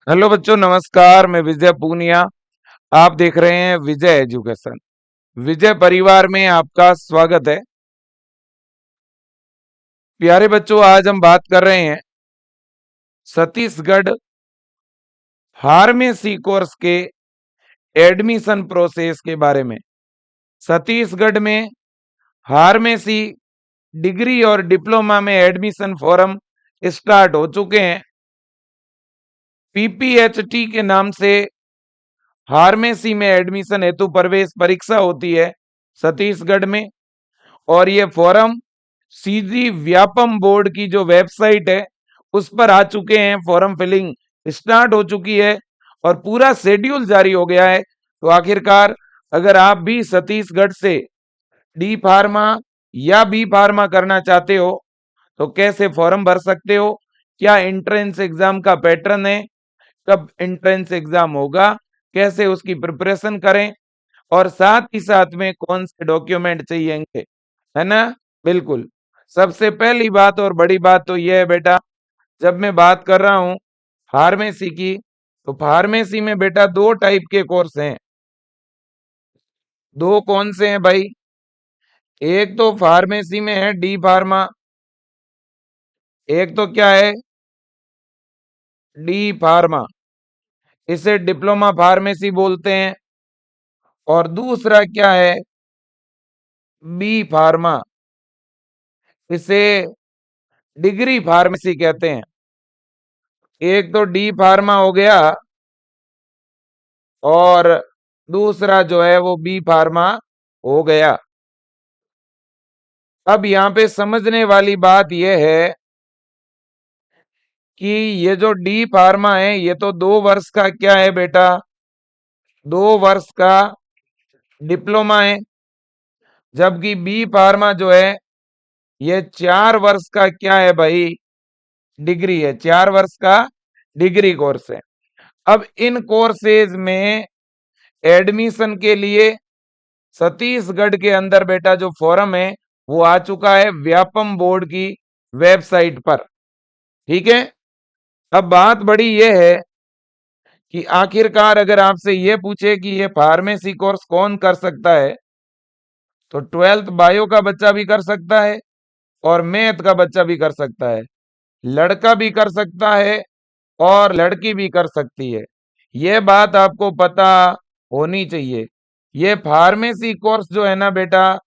Hello बच्चों, नमस्कार। मैं विजय पूनिया। आप देख रहे हैं विजय एजुकेशन। विजय परिवार में आपका स्वागत है। प्यारे बच्चों, आज हम बात कर रहे हैं छत्तीसगढ़ फार्मेसी कोर्स के एडमिशन प्रोसेस के बारे में। छत्तीसगढ़ में फार्मेसी डिग्री और डिप्लोमा में एडमिशन फॉर्म स्टार्ट हो चुके हैं। पीपीएचटी के नाम से फार्मेसी में एडमिशन हेतु प्रवेश परीक्षा होती है छत्तीसगढ़ में। और ये फॉर्म सीजी व्यापम बोर्ड की जो वेबसाइट है उस पर आ चुके हैं। फॉर्म फिलिंग स्टार्ट हो चुकी है और पूरा शेड्यूल जारी हो गया है। तो आखिरकार अगर आप भी छत्तीसगढ़ से डी फार्मा या बी फार्मा करना चाहते हो तो कैसे फॉर्म भर सकते हो, क्या एंट्रेंस एग्जाम का पैटर्न है, कब एंट्रेंस एग्जाम होगा, कैसे उसकी प्रिपरेशन करें और साथ ही साथ में कौन से डॉक्यूमेंट चाहिएंगे, है ना। बिल्कुल। सबसे पहली बात और बड़ी बात तो यह है बेटा, जब मैं बात कर रहा हूं फार्मेसी की, तो फार्मेसी में बेटा दो टाइप के कोर्स हैं। दो कौन से हैं भाई? एक तो फार्मेसी में है डी फार्मा, एक तो क्या है, डी फार्मा। इसे डिप्लोमा फार्मेसी बोलते हैं। और दूसरा क्या है, बी फार्मा। इसे डिग्री फार्मेसी कहते हैं। एक तो डी फार्मा हो गया और दूसरा जो है वो बी फार्मा हो गया। अब यहाँ पे समझने वाली बात यह है कि ये जो डी फार्मा है ये तो 2 वर्ष का क्या है बेटा, 2 वर्ष का डिप्लोमा है। जबकि बी फार्मा जो है ये 4 वर्ष का क्या है भाई, डिग्री है। 4 वर्ष का डिग्री कोर्स है। अब इन कोर्सेज में एडमिशन के लिए छत्तीसगढ़ के अंदर बेटा जो फॉर्म है वो आ चुका है व्यापम बोर्ड की वेबसाइट पर। ठीक है। अब बात बड़ी ये है कि आखिरकार अगर आपसे ये पूछे कि ये फार्मेसी कोर्स कौन कर सकता है, तो 12th बायो का बच्चा भी कर सकता है और मैथ का बच्चा भी कर सकता है। लड़का भी कर सकता है और लड़की भी कर सकती है। यह बात आपको पता होनी चाहिए। ये फार्मेसी कोर्स जो है ना बेटा,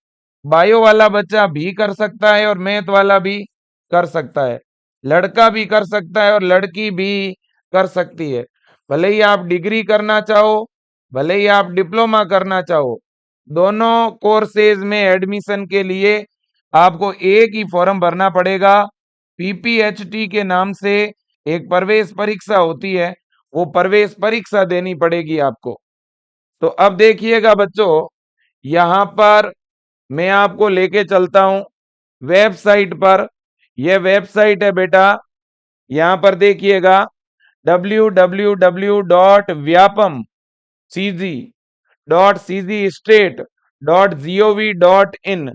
बायो वाला बच्चा भी कर सकता है और मैथ वाला भी कर सकता है। लड़का भी कर सकता है और लड़की भी कर सकती है। भले ही आप डिग्री करना चाहो, भले ही आप डिप्लोमा करना चाहो, दोनों कोर्सेज में एडमिशन के लिए आपको एक ही फॉर्म भरना पड़ेगा। पीपीएचटी के नाम से एक प्रवेश परीक्षा होती है, वो प्रवेश परीक्षा देनी पड़ेगी आपको। तो अब देखिएगा बच्चों, यहाँ पर मैं आपको लेके चलता हूं वेबसाइट पर। यह वेबसाइट है बेटा, यहाँ पर देखिएगा www.vyapam.cg.cgstate.gov.in।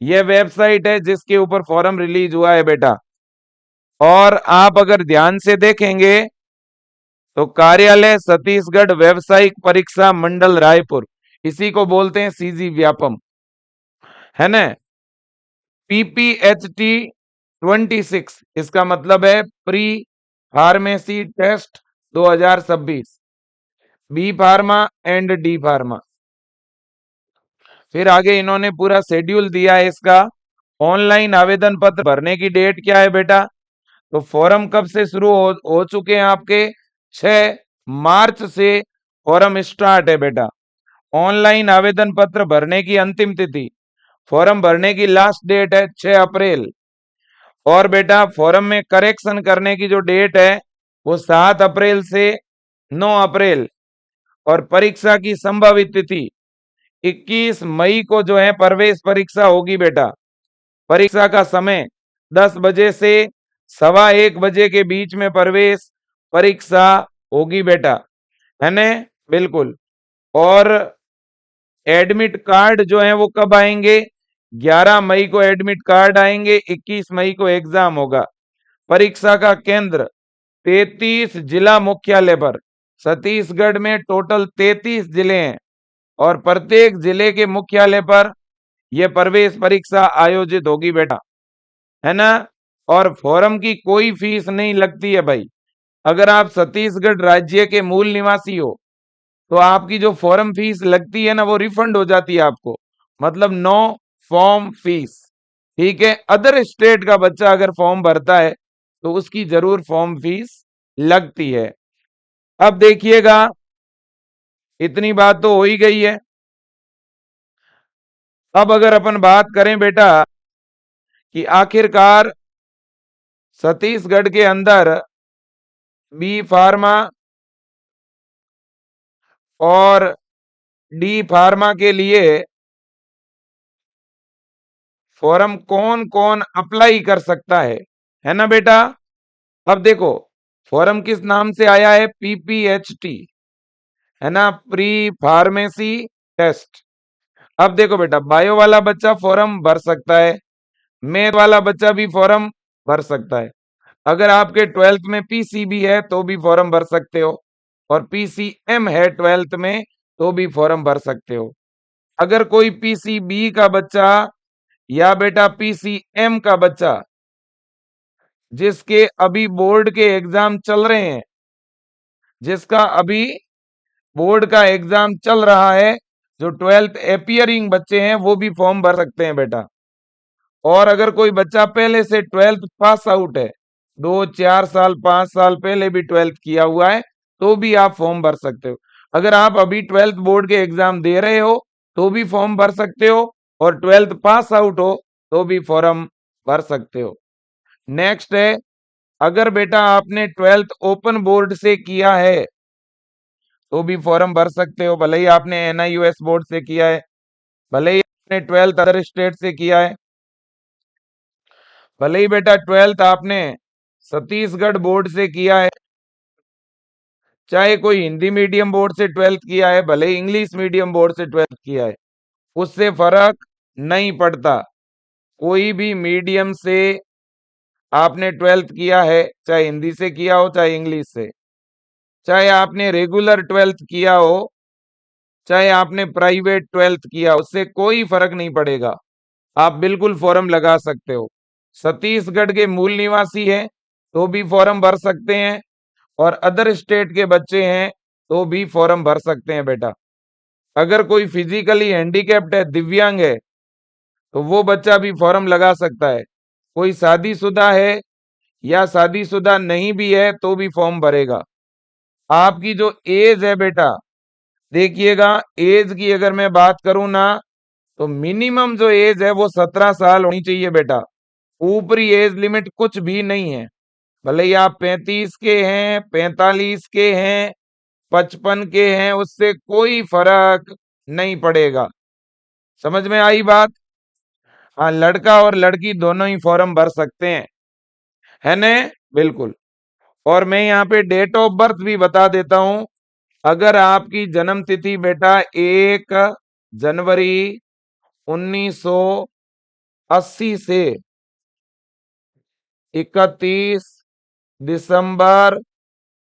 यह वेबसाइट है जिसके ऊपर फॉर्म रिलीज हुआ है बेटा। और आप अगर ध्यान से देखेंगे तो कार्यालय छत्तीसगढ़ व्यवसायिक परीक्षा मंडल रायपुर, इसी को बोलते हैं सीजी व्यापम, है ना। पीपीएचटी 26, इसका मतलब है pre pharmacy test 2026, B pharma and D pharma. फिर आगे इन्होंने पूरा शेड्यूल दिया है इसका। ऑनलाइन आवेदन पत्र भरने की डेट क्या है बेटा, तो फॉर्म कब से शुरू हो चुके हैं आपके, 6 मार्च से फॉर्म स्टार्ट है बेटा। ऑनलाइन आवेदन पत्र भरने की अंतिम तिथि, फॉर्म भरने की लास्ट डेट है 6 अप्रैल। और बेटा फॉर्म में करेक्शन करने की जो डेट है वो 7 अप्रैल से 9 अप्रैल। और परीक्षा की संभावित तिथि 21 मई को जो है प्रवेश परीक्षा होगी बेटा। परीक्षा का समय 10 बजे से 1:15 के बीच में प्रवेश परीक्षा होगी बेटा, है ना। बिल्कुल। और एडमिट कार्ड जो है वो कब आएंगे, 11 मई को एडमिट कार्ड आएंगे, 21 मई को एग्जाम होगा। परीक्षा का केंद्र 33 जिला मुख्यालय पर, छत्तीसगढ़ में टोटल 33 जिले हैं और प्रत्येक जिले के मुख्यालय पर यह प्रवेश परीक्षा आयोजित होगी बेटा, है ना। और फॉर्म की कोई फीस नहीं लगती है भाई। अगर आप छत्तीसगढ़ राज्य के मूल निवासी हो तो आपकी जो फॉर्म फीस लगती है ना वो रिफंड हो जाती है आपको, मतलब नो फॉर्म फीस। ठीक है, अदर स्टेट का बच्चा अगर फॉर्म भरता है तो उसकी जरूर फॉर्म फीस लगती है। अब देखिएगा, इतनी बात तो हो ही गई है। अब अगर अपन बात करें बेटा कि आखिरकार छत्तीसगढ़ के अंदर बी फार्मा और डी फार्मा के लिए फॉर्म कौन कौन अप्लाई कर सकता है ना बेटा। अब देखो, फॉर्म किस नाम से आया है, पीपीएचटी, है ना, प्री फार्मेसी टेस्ट। अब देखो बेटा, बायो वाला बच्चा फॉर्म भर सकता है, मैथ वाला बच्चा भी फॉर्म भर सकता है। अगर आपके 12th में पीसीबी है तो भी फॉर्म भर सकते हो, और पीसीएम है 12th में तो भी फॉर्म भर सकते हो। अगर कोई पीसीबी का बच्चा या बेटा पीसीएम का बच्चा जिसके अभी बोर्ड के एग्जाम चल रहे हैं, जिसका अभी बोर्ड का एग्जाम चल रहा है, जो 12th एपियरिंग बच्चे हैं वो भी फॉर्म भर सकते हैं बेटा। और अगर कोई बच्चा पहले से 12th पास आउट है, 2 4 साल 5 साल पहले भी 12th किया हुआ है, तो भी आप फॉर्म भर सकते हो। अगर आप अभी 12th बोर्ड के एग्जाम दे रहे हो तो भी फॉर्म भर सकते हो, और 12th पास आउट हो तो भी फॉर्म भर सकते हो। नेक्स्ट है, अगर बेटा आपने 12th ओपन बोर्ड से किया है तो भी फॉर्म भर सकते हो, भले ही आपने एनआईयूएस बोर्ड से किया है, भले ही आपने 12th अदर स्टेट से किया है, भले ही बेटा 12th आपने छत्तीसगढ़ बोर्ड से किया है, चाहे कोई हिंदी मीडियम बोर्ड से 12th किया है, भले ही इंग्लिश मीडियम बोर्ड से 12th किया है, उससे फर्क नहीं पड़ता। कोई भी मीडियम से आपने 12th किया है, चाहे हिंदी से किया हो चाहे इंग्लिश से, चाहे आपने रेगुलर 12th किया हो चाहे आपने प्राइवेट 12th किया, उससे कोई फर्क नहीं पड़ेगा, आप बिल्कुल फॉर्म लगा सकते हो। छत्तीसगढ़ के मूल निवासी हैं तो भी फॉर्म भर सकते हैं, और अदर स्टेट के बच्चे हैं तो भी फॉर्म भर सकते हैं बेटा। अगर कोई फिजिकली हैंडीकैप्ड है, दिव्यांग है, तो वो बच्चा भी फॉर्म लगा सकता है। कोई शादीशुदा है या शादीशुदा नहीं भी है तो भी फॉर्म भरेगा। आपकी जो एज है बेटा, देखिएगा, एज की अगर मैं बात करूं ना तो मिनिमम जो एज है वो 17 साल होनी चाहिए बेटा। ऊपरी एज लिमिट कुछ भी नहीं है, भले ही आप 35 के हैं, 45 के हैं, 55 के हैं, उससे कोई फर्क नहीं पड़ेगा। समझ में आई बात। हाँ, लड़का और लड़की दोनों ही फॉर्म भर सकते हैं, है ने, बिल्कुल। और मैं यहाँ पे डेट ऑफ बर्थ भी बता देता हूं। अगर आपकी जन्म तिथि बेटा 1 जनवरी 1980 से 31 दिसंबर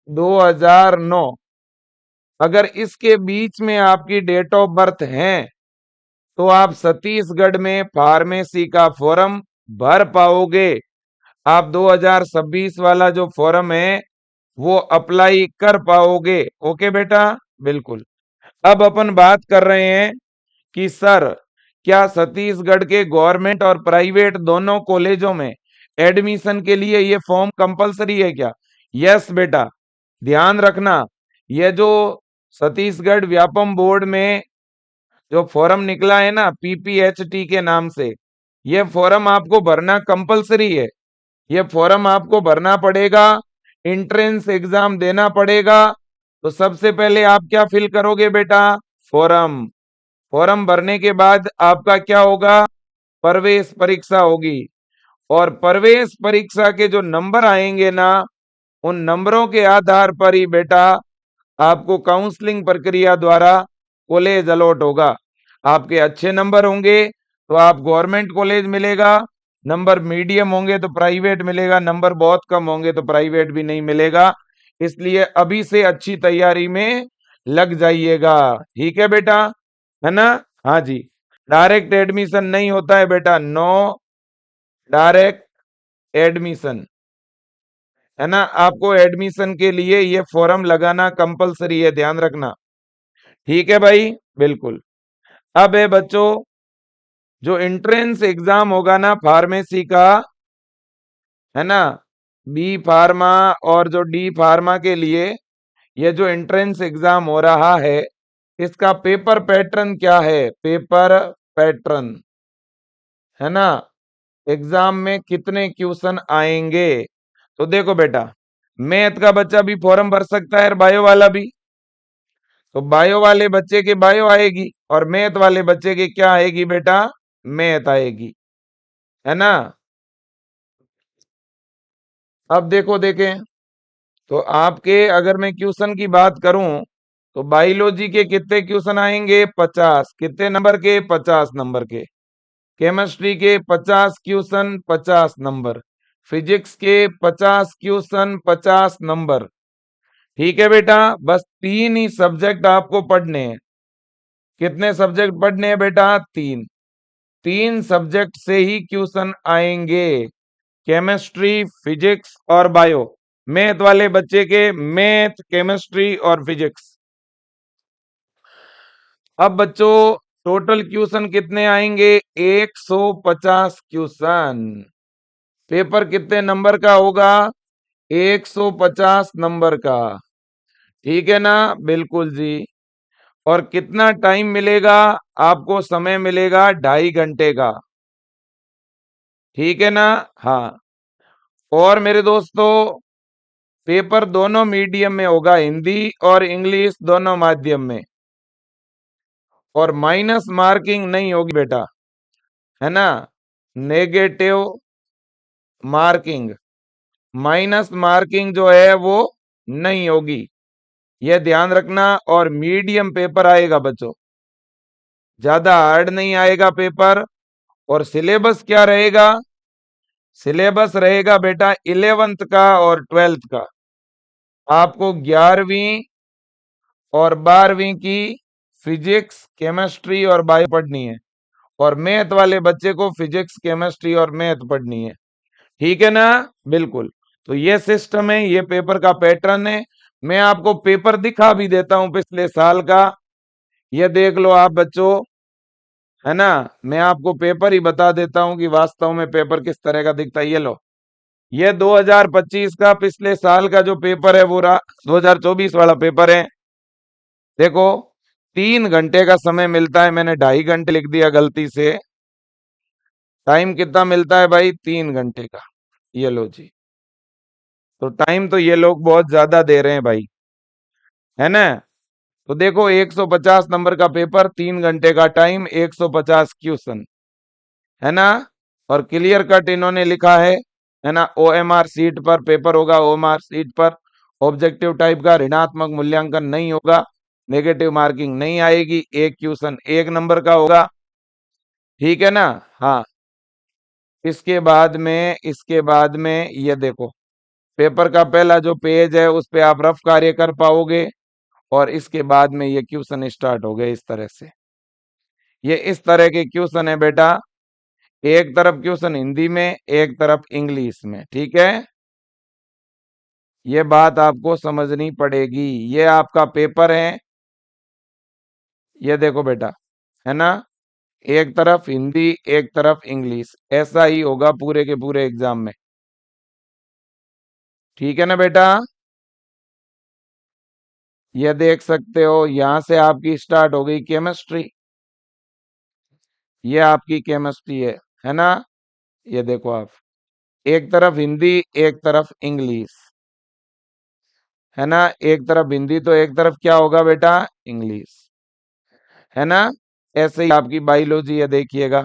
2009, अगर इसके बीच में आपकी डेट ऑफ बर्थ है तो आप छत्तीसगढ़ में फार्मेसी का फॉर्म भर पाओगे। आप 2026 वाला जो फॉर्म है वो अप्लाई कर पाओगे। ओके बेटा, बिल्कुल। अब अपन बात कर रहे हैं कि सर, क्या छत्तीसगढ़ के गवर्नमेंट और प्राइवेट दोनों कॉलेजों में एडमिशन के लिए ये फॉर्म कंपलसरी है क्या? यस बेटा, ध्यान रखना, ये जो छत्तीसगढ़ व्यापम बोर्ड में जो फॉर्म निकला है ना पीपीएचटी के नाम से, ये फॉर्म आपको भरना कंपलसरी है। ये फॉर्म आपको भरना पड़ेगा, एंट्रेंस एग्जाम देना पड़ेगा। तो सबसे पहले आप क्या फिल करोगे बेटा? फॉर्म। फॉर्म भरने के बाद आपका क्या होगा? प्रवेश परीक्षा होगी, और प्रवेश परीक्षा के जो नंबर आएंगे ना, उन नंबरों के आधार पर ही बेटा आपको काउंसलिंग प्रक्रिया द्वारा कॉलेज अलॉट होगा। आपके अच्छे नंबर होंगे तो आप गवर्नमेंट कॉलेज मिलेगा, नंबर मीडियम होंगे तो प्राइवेट मिलेगा, नंबर बहुत कम होंगे तो प्राइवेट भी नहीं मिलेगा। इसलिए अभी से अच्छी तैयारी में लग जाइएगा, ठीक है बेटा, है ना। हाँ जी, डायरेक्ट एडमिशन नहीं होता है बेटा, नो डायरेक्ट एडमिशन, है ना। आपको एडमिशन के लिए ये फॉर्म लगाना कंपलसरी है, ध्यान रखना, ठीक है भाई, बिल्कुल। अब है बच्चों, जो एंट्रेंस एग्जाम होगा ना फार्मेसी का, है ना, बी फार्मा और जो डी फार्मा के लिए ये जो एंट्रेंस एग्जाम हो रहा है, इसका पेपर पैटर्न क्या है, पेपर पैटर्न, है ना, एग्जाम में कितने क्वेश्चन आएंगे। तो देखो बेटा, मैथ का बच्चा भी फॉर्म भर सकता है और बायो वाला भी। तो बायो वाले बच्चे के बायो आएगी और मैथ वाले बच्चे के क्या आएगी बेटा, मैथ आएगी, है ना। अब देखो देखें, तो आपके अगर मैं क्वेश्चन की बात करूं तो बायोलॉजी के कितने क्वेश्चन आएंगे, 50, कितने नंबर के, 50 नंबर के। केमिस्ट्री के 50 क्वेश्चन, 50 नंबर। फिजिक्स के 50 क्वेश्चन, 50 नंबर। ठीक है बेटा, बस 3 ही सब्जेक्ट आपको पढ़ने हैं। कितने सब्जेक्ट पढ़ने हैं बेटा, 3। 3 सब्जेक्ट से ही क्वेश्चन आएंगे, केमिस्ट्री, फिजिक्स और बायो। मैथ वाले बच्चे के मैथ, केमिस्ट्री और फिजिक्स। अब बच्चों, टोटल क्वेश्चन कितने आएंगे, 150 क्वेश्चन। पेपर कितने नंबर का होगा, 150 नंबर का, ठीक है ना, बिल्कुल जी। और कितना टाइम मिलेगा आपको, समय मिलेगा 2.5 घंटे का, ठीक है ना। हाँ, और मेरे दोस्तों, पेपर दोनों मीडियम में होगा, हिंदी और इंग्लिश दोनों माध्यम में। और माइनस मार्किंग नहीं होगी बेटा, है ना, नेगेटिव मार्किंग, माइनस मार्किंग जो है वो नहीं होगी, यह ध्यान रखना। और मीडियम पेपर आएगा बच्चों, ज्यादा हार्ड नहीं आएगा पेपर। और सिलेबस क्या रहेगा, सिलेबस रहेगा बेटा 11th का और 12th का। आपको 11वीं और 12वीं की फिजिक्स, केमिस्ट्री और बायो पढ़नी है, और मैथ वाले बच्चे को फिजिक्स, केमिस्ट्री और मैथ पढ़नी है, ठीक है ना, बिल्कुल। तो ये सिस्टम है, ये पेपर का पैटर्न है। मैं आपको पेपर दिखा भी देता हूं पिछले साल का, ये देख लो आप बच्चों, है ना। मैं आपको पेपर ही बता देता हूं कि वास्तव में पेपर किस तरह का दिखता है। ये लो, ये 2025 का पिछले साल का जो पेपर है वो रहा, 2024 वाला पेपर है। देखो, 3 घंटे का समय मिलता है, मैंने 2.5 घंटे लिख दिया गलती से। टाइम कितना मिलता है भाई, 3 घंटे का। ये लो जी, तो टाइम तो ये लोग बहुत ज्यादा दे रहे हैं भाई, है ना। तो देखो, 150 नंबर का पेपर, 3 घंटे का टाइम, 150 क्वेश्चन, है ना। और क्लियर कट इन्होंने लिखा है ना। ओएमआर सीट पर पेपर होगा, ओएमआर सीट पर। ऑब्जेक्टिव टाइप का ऋणात्मक मूल्यांकन नहीं होगा, नेगेटिव मार्किंग नहीं आएगी, एक क्वेश्चन 1 नंबर का होगा, ठीक है ना। हाँ, इसके बाद में ये देखो, पेपर का पहला जो पेज है उस पे आप रफ कार्य कर पाओगे, और इसके बाद में ये क्वेश्चन स्टार्ट हो गए इस तरह से। ये इस तरह के क्वेश्चन है बेटा, एक तरफ क्वेश्चन हिंदी में, एक तरफ इंग्लिश में, ठीक है। ये बात आपको समझनी पड़ेगी। ये आपका पेपर है, ये देखो बेटा, है ना, एक तरफ हिंदी, एक तरफ इंग्लिश, ऐसा ही होगा पूरे के पूरे एग्जाम में, ठीक है ना बेटा। ये देख सकते हो, यहां से आपकी स्टार्ट हो गई केमिस्ट्री, ये आपकी केमिस्ट्री है ना। ये देखो आप, एक तरफ हिंदी, एक तरफ इंग्लिश, है ना, एक तरफ हिंदी तो एक तरफ क्या होगा बेटा, इंग्लिश, है ना। ऐसे ही आपकी बायोलॉजी है, देखिएगा,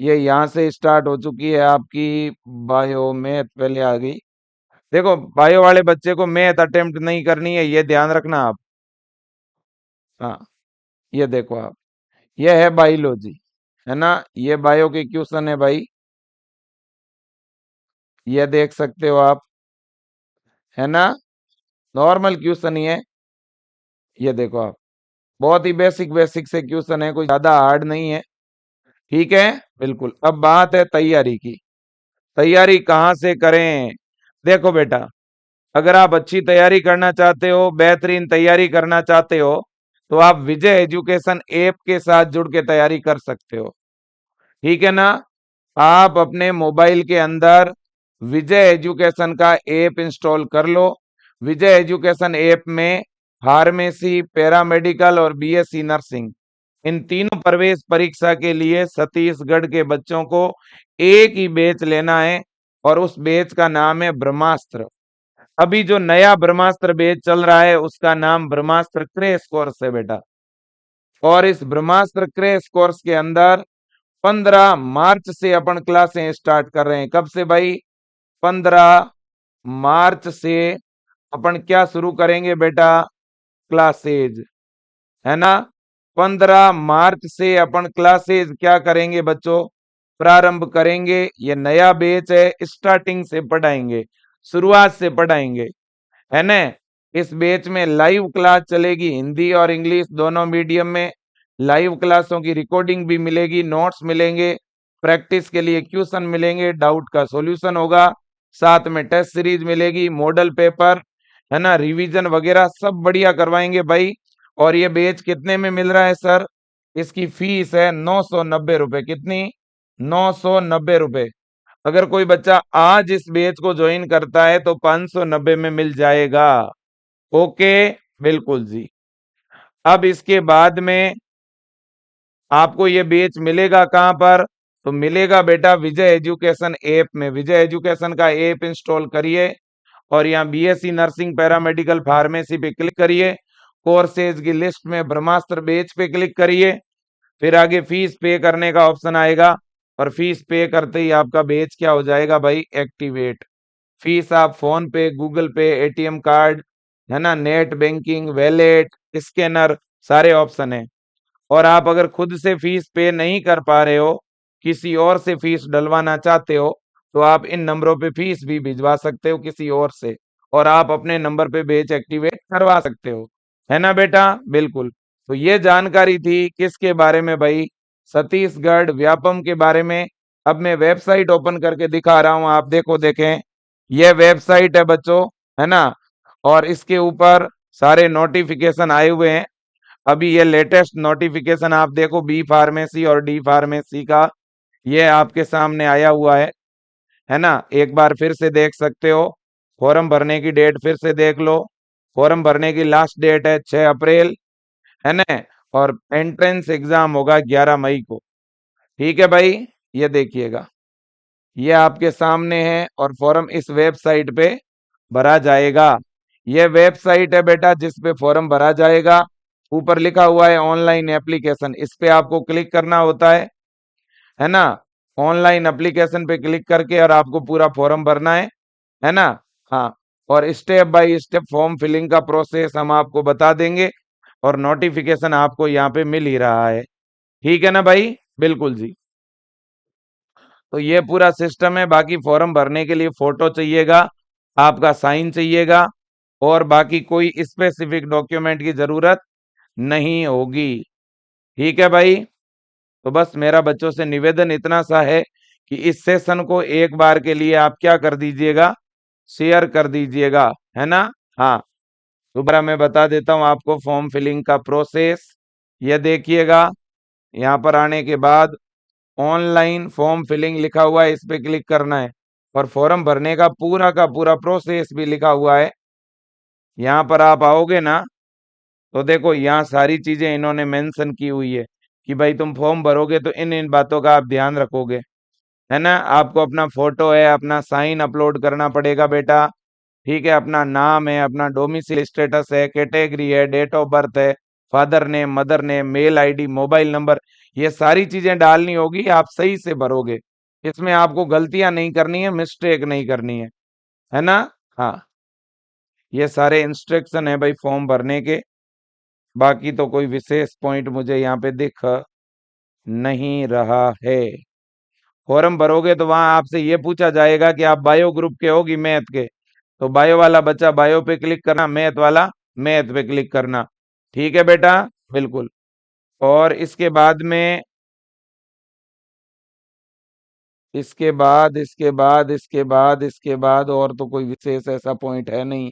ये यहां से स्टार्ट हो चुकी है आपकी बायो, मैथ पहले आ गई। देखो, बायो वाले बच्चे को मैथ अटेम्प्ट नहीं करनी है, ये ध्यान रखना आप। हाँ, ये देखो आप, ये है बायोलॉजी, है ना। ये बायो के क्वेश्चन है भाई, ये देख सकते हो आप, है ना। नॉर्मल क्वेश्चन ही है, ये देखो आप, बहुत ही बेसिक बेसिक से क्वेश्चन है, कोई ज्यादा हार्ड नहीं है। ठीक है, बिल्कुल। अब बात है तैयारी की, तैयारी कहाँ से करें। देखो बेटा, अगर आप अच्छी तैयारी करना चाहते हो, बेहतरीन तैयारी करना चाहते हो, तो आप विजय एजुकेशन ऐप के साथ जुड़ के तैयारी कर सकते हो। ठीक है ना। आप अपने मोबाइल के अंदर विजय एजुकेशन का ऐप इंस्टॉल कर लो। विजय एजुकेशन ऐप में फार्मेसी, पैरामेडिकल और बीएससी नर्सिंग, इन तीनों प्रवेश परीक्षा के लिए छत्तीसगढ़ के बच्चों को एक ही बैच लेना है, और उस बैच का नाम है ब्रह्मास्त्र। अभी जो नया ब्रह्मास्त्र बैच चल रहा है उसका नाम ब्रह्मास्त्र क्रैश कोर्स है बेटा। और इस ब्रह्मास्त्र क्रैश कोर्स के अंदर 15 मार्च से अपन क्लासें स्टार्ट कर रहे हैं। कब से भाई? 15 मार्च से अपन क्या शुरू करेंगे बेटा? क्लासेज, है ना। 15 मार्च से अपन क्लासेज क्या करेंगे बच्चों? प्रारंभ करेंगे। ये नया बैच है, स्टार्टिंग से पढ़ाएंगे, शुरुआत से पढ़ाएंगे, है ना। इस बैच में लाइव क्लास चलेगी, हिंदी और इंग्लिश दोनों मीडियम में। लाइव क्लासों की रिकॉर्डिंग भी मिलेगी, नोट्स मिलेंगे, प्रैक्टिस के लिए क्वेश्चन मिलेंगे, डाउट का सॉल्यूशन होगा, साथ में टेस्ट सीरीज मिलेगी, मॉडल पेपर, है ना, रिवीजन वगैरह सब बढ़िया करवाएंगे भाई। और ये बैच कितने में मिल रहा है सर? इसकी फीस है 990 रुपए। कितनी? 990 रुपए। अगर कोई बच्चा आज इस बैच को ज्वाइन करता है तो 590 में मिल जाएगा। ओके, बिल्कुल जी। अब इसके बाद में आपको ये बैच मिलेगा कहां पर? तो मिलेगा बेटा विजय एजुकेशन ऐप में। विजय एजुकेशन का ऐप इंस्टॉल करिए और यहाँ बीएससी नर्सिंग, पैरामेडिकल, फार्मेसी पे क्लिक करिए। कोर्सेज की लिस्ट में ब्रह्मास्त्र बैच पे क्लिक करिए। फिर आगे फीस पे करने का ऑप्शन आएगा, और फीस पे करते ही आपका बैच क्या हो जाएगा भाई? एक्टिवेट। फीस आप फोन पे, गूगल पे, एटीएम कार्ड, है ना, नेट बैंकिंग, वैलेट, स्कैनर, सारे ऑप्शन है। और आप अगर खुद से फीस पे नहीं कर पा रहे हो, किसी और से फीस डलवाना चाहते हो, तो आप इन नंबरों पे फीस भी भिजवा सकते हो किसी और से, और आप अपने नंबर पे बैच एक्टिवेट करवा सकते हो, है ना बेटा। बिल्कुल। तो ये जानकारी थी किसके बारे में भाई? छत्तीसगढ़ व्यापम के बारे में। अब मैं वेबसाइट ओपन करके दिखा रहा हूं, आप देखो, देखें, ये वेबसाइट है बच्चों, है ना। और इसके ऊपर सारे नोटिफिकेशन आए हुए हैं। अभी ये लेटेस्ट नोटिफिकेशन आप देखो, बी फार्मेसी और डी फार्मेसी का, ये आपके सामने आया हुआ है ना। एक बार फिर से देख सकते हो। फॉर्म भरने की डेट फिर से देख लो। फॉर्म भरने की लास्ट डेट है 6 अप्रैल, है ना। और एंट्रेंस एग्जाम होगा 11 मई को। ठीक है भाई, ये देखिएगा, ये आपके सामने है, और फॉर्म इस वेबसाइट पे भरा जाएगा। ये वेबसाइट है बेटा जिस पे फॉर्म भरा जाएगा। ऊपर लिखा हुआ है ऑनलाइन एप्लीकेशन, इस पे आपको क्लिक करना होता है ना। ऑनलाइन एप्लीकेशन पे क्लिक करके और आपको पूरा फॉर्म भरना है ना। हाँ, और step by step form filling का प्रोसेस हम आपको बता देंगे, और नोटिफिकेशन आपको यहाँ पे मिल ही रहा है। ठीक है ना भाई, बिल्कुल जी। तो ये पूरा सिस्टम है। बाकी फॉर्म भरने के लिए फोटो चाहिएगा, आपका साइन चाहिएगा, और बाकी कोई स्पेसिफिक डॉक्यूमेंट की जरूरत नहीं होगी। ठीक है भाई। तो बस मेरा बच्चों से निवेदन इतना सा है कि इस सेशन को एक बार के लिए आप क्या कर दीजिएगा? शेयर कर दीजिएगा, है ना। हाँ, दोबारा मैं बता देता हूँ आपको फॉर्म फिलिंग का प्रोसेस। ये देखिएगा, यहाँ पर आने के बाद ऑनलाइन फॉर्म फिलिंग लिखा हुआ है, इस पे क्लिक करना है, और फॉर्म भरने का पूरा प्रोसेस भी लिखा हुआ है। यहाँ पर आप आओगे ना, तो देखो यहाँ सारी चीजें इन्होंने मेंशन की हुई है कि भाई तुम फॉर्म भरोगे तो इन इन बातों का आप ध्यान रखोगे, है ना। आपको अपना फोटो है, अपना साइन अपलोड करना पड़ेगा बेटा। ठीक है, अपना नाम है, अपना डोमिसाइल स्टेटस है, कैटेगरी है, डेट ऑफ बर्थ है, father name, mother name, mail ID, mobile number, ये सारी चीजें डालनी होगी। आप सही से भरोगे, इसमें आपको गलतियां नहीं करनी है, मिस्टेक नहीं करनी है ना। हाँ, ये सारे इंस्ट्रक्शन है भाई फॉर्म भरने के। बाकी तो कोई विशेष पॉइंट मुझे यहाँ पे दिख नहीं रहा है। फॉर्म भरोगे तो वहां आपसे ये पूछा जाएगा कि आप बायो ग्रुप के हो कि मैथ के। तो बायो वाला बच्चा बायो पे क्लिक करना, मैथ वाला मैथ पे क्लिक करना। ठीक है बेटा, बिल्कुल। और इसके बाद और तो कोई विशेष ऐसा पॉइंट है नहीं।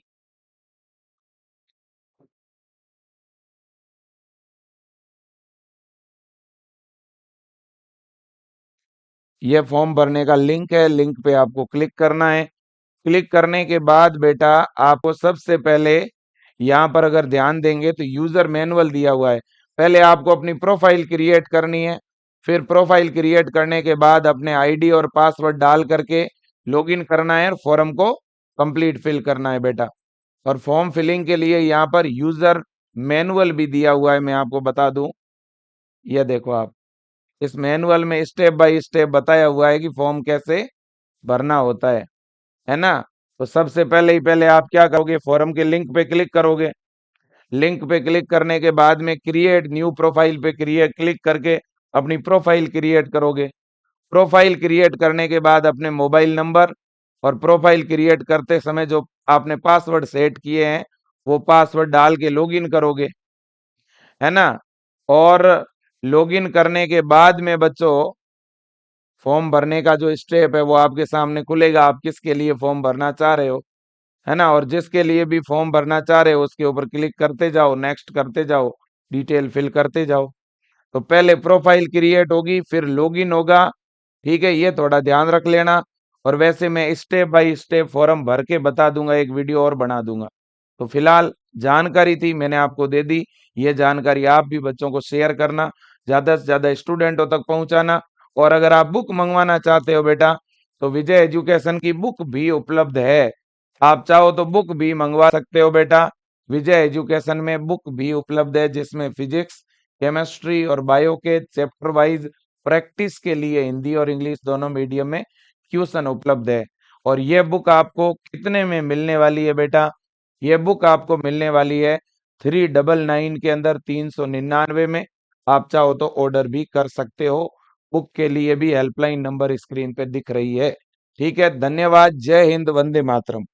ये फॉर्म भरने का लिंक है, लिंक पे आपको क्लिक करना है। क्लिक करने के बाद बेटा आपको सबसे पहले यहाँ पर अगर ध्यान देंगे तो यूजर मैनुअल दिया हुआ है। पहले आपको अपनी प्रोफाइल क्रिएट करनी है। फिर प्रोफाइल क्रिएट करने के बाद अपने आईडी और पासवर्ड डाल करके लॉगिन करना है और फॉर्म को कंप्लीट फिल करना है बेटा। और फॉर्म फिलिंग के लिए यहाँ पर यूजर मैनुअल भी दिया हुआ है, मैं आपको बता दूं। ये देखो आप, इस मैनुअल में स्टेप बाय स्टेप बताया हुआ है कि फॉर्म कैसे भरना होता है ना। तो सबसे पहले ही पहले आप क्या करोगे, फॉर्म के लिंक पे क्लिक करोगे। लिंक पे क्लिक करने के बाद में क्रिएट न्यू प्रोफाइल पे क्लिक करके अपनी प्रोफाइल क्रिएट करोगे। प्रोफाइल क्रिएट करने के बाद अपने मोबाइल नंबर और प्रोफाइल क्रिएट करते समय जो आपने पासवर्ड सेट किए हैं वो पासवर्ड डाल के लॉगिन करोगे, है ना। और लॉगिन करने के बाद में बच्चों फॉर्म भरने का जो स्टेप है वो आपके सामने खुलेगा। आप किसके लिए फॉर्म भरना चाह रहे हो, है ना। और जिसके लिए भी फॉर्म भरना चाह रहे हो उसके ऊपर क्लिक करते जाओ, नेक्स्ट करते जाओ, डिटेल फिल करते जाओ। तो पहले प्रोफाइल क्रिएट होगी, फिर लॉगिन होगा। ठीक है, ये थोड़ा ध्यान रख लेना। और वैसे मैं स्टेप बाय स्टेप फॉर्म भर के बता दूंगा, एक वीडियो और बना दूंगा। तो फिलहाल जानकारी थी, मैंने आपको दे दी। ये जानकारी आप भी बच्चों को शेयर करना, ज्यादा से ज्यादा स्टूडेंटों तक पहुंचाना। और अगर आप बुक मंगवाना चाहते हो बेटा तो विजय एजुकेशन की बुक भी उपलब्ध है। आप चाहो तो बुक भी मंगवा सकते हो बेटा। विजय एजुकेशन में बुक भी उपलब्ध है जिसमें फिजिक्स, केमिस्ट्री और बायो के चैप्टर वाइज प्रैक्टिस के लिए हिंदी और इंग्लिश दोनों मीडियम में ट्यूशन उपलब्ध है। और ये बुक आपको कितने में मिलने वाली है बेटा, ये बुक आपको मिलने वाली है 399 के अंदर, 399 में। आप चाहो तो ऑर्डर भी कर सकते हो। बुक के लिए भी हेल्पलाइन नंबर स्क्रीन पे दिख रही है। ठीक है, धन्यवाद। जय हिंद, वंदे मातरम।